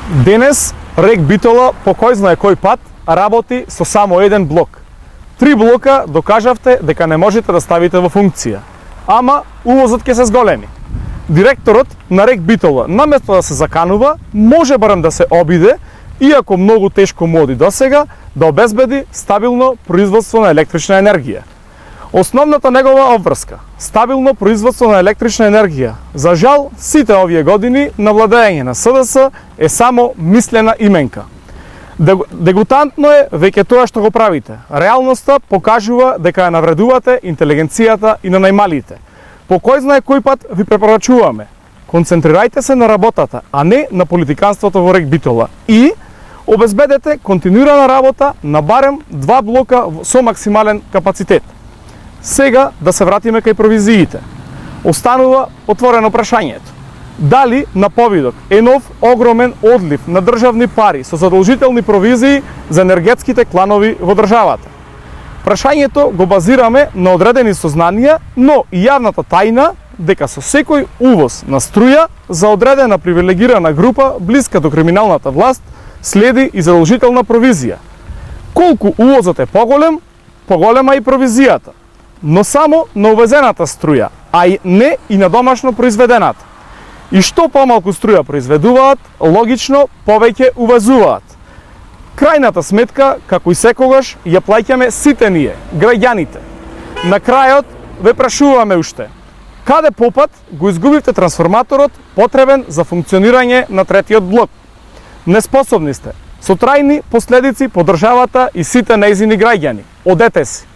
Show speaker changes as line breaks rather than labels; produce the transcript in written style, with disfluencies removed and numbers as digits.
Денес РЕК Битола по кој знае кој пат работи со само еден блок. 3 блока докажавте дека не можете да ставите во функција, ама увозот ќе се зголеми. Директорот на РЕК Битола, наместо да се заканува, може барем да се обиде, иако многу тешко му оди досега, да обезбеди стабилно производство на електрична енергија. Основната негова обврска – стабилно производство на електрична енергија. За жал, сите овие години на владење на СДС е само мислена именка. Дегутантно е веќе тоа што го правите. Реалноста покажува дека ја навредувате интелигенцијата и на најмалите. По кој знае кој пат ви препорачуваме. Концентрирајте се на работата, а не на политиканството во РЕК Битола. И обезбедете континуирана работа на барем 2 блока со максимален капацитет. Сега да се вратиме кај провизиите. Останува отворено прашањето. Дали на повидок е нов огромен одлив на државни пари со задолжителни провизии за енергетските кланови во државата? Прашањето го базираме на одредени сознанија, но и јавната тајна дека со секој увоз на струја за одредена привилегирана група блиска до криминалната власт следи и задолжителна провизија. Колку увозот е поголем, поголема и провизијата, но само на увезената струја, а и не и на домашно произведената. И што помалку струја произведуваат, логично повеќе увезуваат. Крајната сметка, како и секогаш, ја плаќаме сите ние, граѓаните. На крајот ве прашуваме уште. Каде попат го изгубивте трансформаторот потребен за функционирање на третиот блок? Неспособни сте, со трајни последици по државата и сите нејзини граѓани. Одете си!